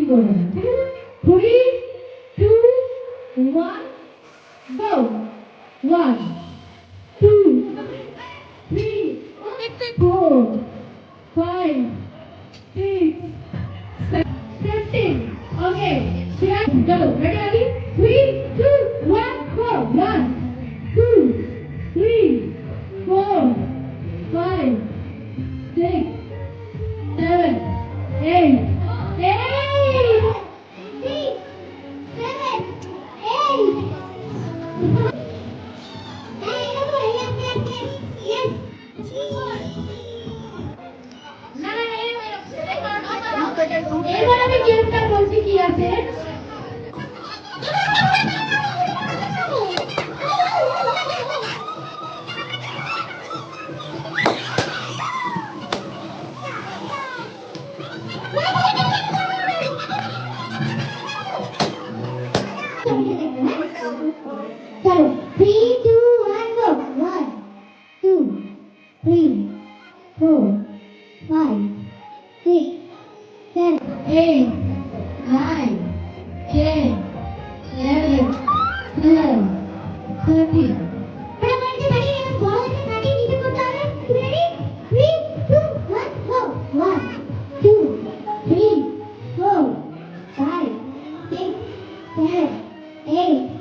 করবো না, ঠিক আছে? 3, 2, 1, go. 1, 2, 3, 4, 5, 6, 7. Okay. Go. Ready? 3, 2, 1, go. 1, 2, 3, 4, 5, 6, 7, 8. 8. 6, 7, 8. এবার আমি গেমটা বলছি কি আছে। চলো 3, 2, 1, go. 1, 2, 3, 4, 5, 6, 7, 8, 9, 10, 11, 12, 13. Ready? 3, 2, 1, go. 1, 2, 3, 4, 5, 6, 7, 8.